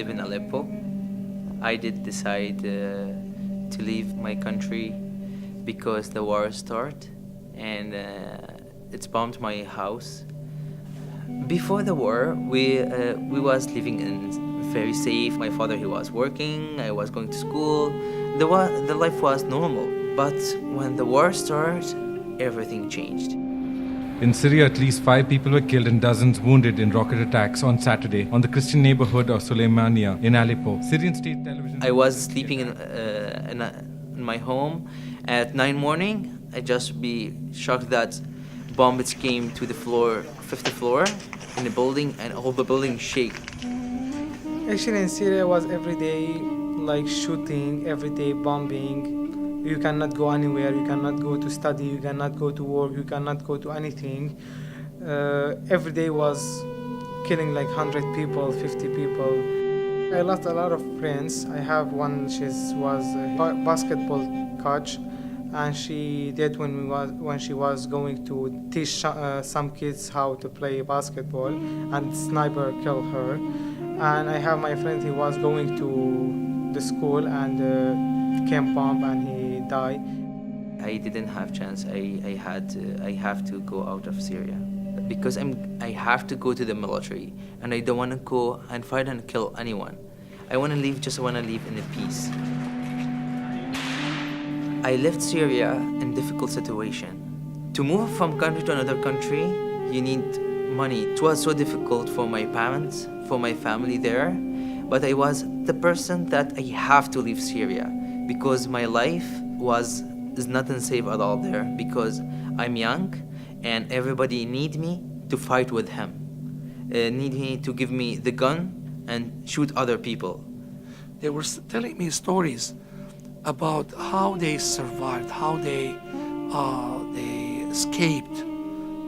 live in Aleppo. I did decide to leave my country because the war started and it's bombed my house. Before the war, we was living in very safe. My father, he was working, I was going to school. The life was normal. But when the war started, everything changed. In Syria, at least 5 people were killed and dozens wounded in rocket attacks on Saturday on the Christian neighborhood of Suleimania in Aleppo. Syrian state television... I was sleeping in my home. At 9 morning, I just be shocked that bombs came to the floor, 50th floor in the building, and all the building shake. Actually, in Syria was every day like shooting, every day bombing. You cannot go anywhere, you cannot go to study, you cannot go to work, you cannot go to anything. Every day was killing like 100 people, 50 people. I lost a lot of friends. I have one, she was a basketball coach, and she did when she was going to teach some kids how to play basketball, and sniper killed her. And I have my friend, he was going to the school and came bomb and he died. I didn't have chance. I have to go out of Syria because I have to go to the military, and I don't want to go and fight and kill anyone. I want to live in a peace. I left Syria in difficult situation. To move from country to another country, you need money. It was so difficult for my parents, for my family there, but I was the person that I have to leave Syria because my life is not unsafe at all there because I'm young and everybody need me to fight with him, need me to give me the gun and shoot other people. They were telling me stories about how they survived, how they escaped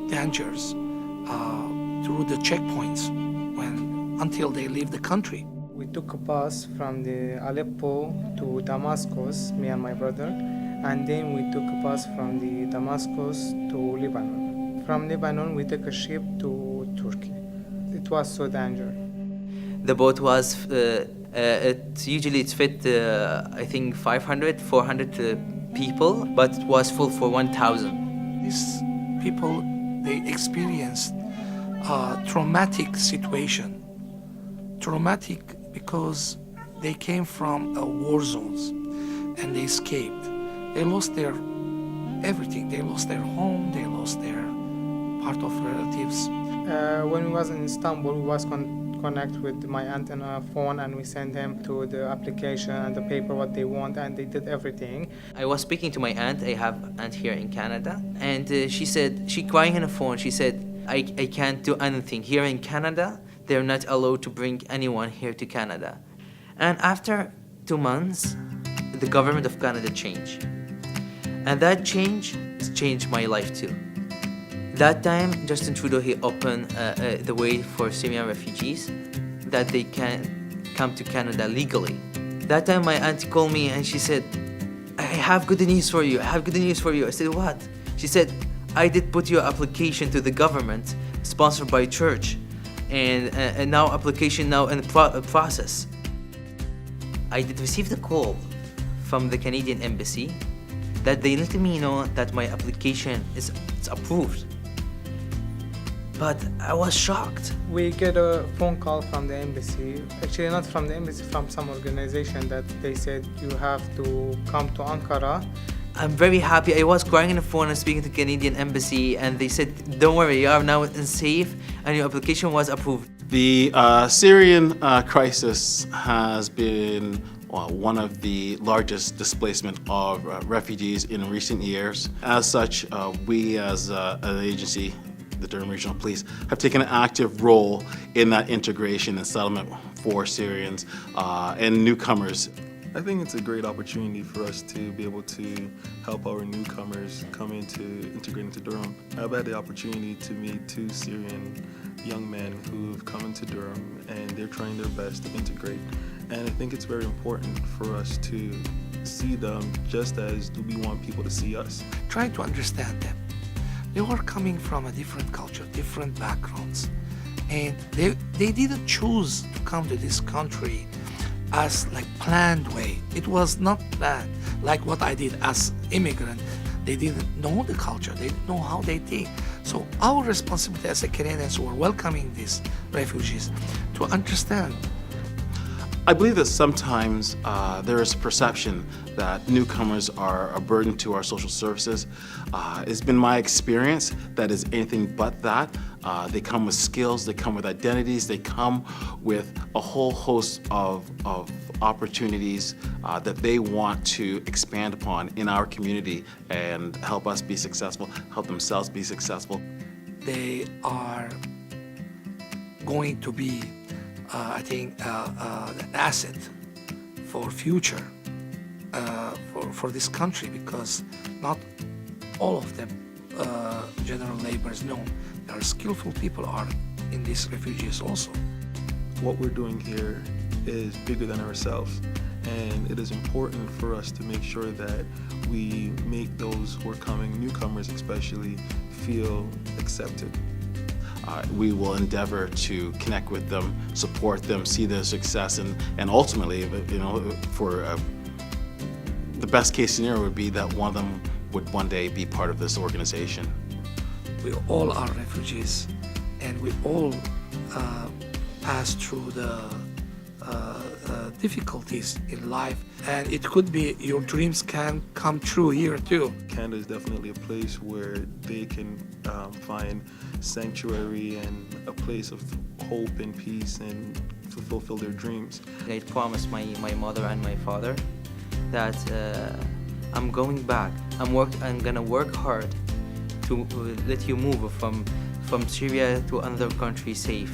dangers through the checkpoints until they leave the country. We took a bus from the Aleppo to Damascus, me and my brother, and then we took a bus from the Damascus to Lebanon. From Lebanon, we took a ship to Turkey. It was so dangerous. The boat was, it's fit, I think 500, 400 people, but it was full for 1,000. These people, they experienced a traumatic situation. Traumatic because they came from war zones and they escaped. They lost their everything. They lost their home, they lost their part of relatives. When we was in Istanbul, we was connect with my aunt on a phone, and we sent them to the application and the paper what they want, and they did everything. I was speaking to my aunt. I have an aunt here in Canada, and she said, she crying on the phone, she said, I can't do anything. Here in Canada, they're not allowed to bring anyone here to Canada. And after 2 months, the government of Canada changed. And that change changed my life too. That time, Justin Trudeau, he opened the way for Syrian refugees that they can come to Canada legally. That time, my aunt called me and she said, I have good news for you, I have good news for you. I said, what? She said, I did put your application to the government, sponsored by church, and now application now in process. I did receive the call from the Canadian Embassy that they let me know that my application is approved. But I was shocked. We get a phone call from the embassy, actually not from the embassy, from some organization that they said you have to come to Ankara. I'm very happy. I was crying on the phone and speaking to the Canadian Embassy, and they said, don't worry, you are now in safe and your application was approved. The Syrian crisis has been one of the largest displacement of refugees in recent years. As such, we as an agency, the Durham Regional Police, have taken an active role in that integration and settlement for Syrians and newcomers. I think it's a great opportunity for us to be able to help our newcomers come integrate into Durham. I've had the opportunity to meet 2 Syrian young men who've come into Durham, and they're trying their best to integrate. And I think it's very important for us to see them just as we want people to see us. Trying to understand them. They were coming from a different culture, different backgrounds, And they didn't choose to come to this country as like planned way. It was not planned like what I did as immigrant. They didn't know the culture, they didn't know how they think. So our responsibility as a Canadians who are welcoming these refugees to understand. I believe that sometimes there is a perception that newcomers are a burden to our social services. It's been my experience that is anything but that. They come with skills, they come with identities, they come with a whole host of opportunities that they want to expand upon in our community and help us be successful, help themselves be successful. They are going to be I think an asset for future for this country, because not all of them general laborers know there are skillful people are in these refugees also. What we're doing here is bigger than ourselves, and it is important for us to make sure that we make those who are coming, newcomers especially, feel accepted. We will endeavor to connect with them, support them, see their success, and ultimately, you know, for the best case scenario would be that one of them would one day be part of this organization. We all are refugees, and we all pass through the difficulties in life, and it could be your dreams can come true here too. Canada is definitely a place where they can find sanctuary and a place of hope and peace and fulfill their dreams. I promised my mother and my father that I'm going back. I'm gonna work hard to let you move from Syria to another country safe.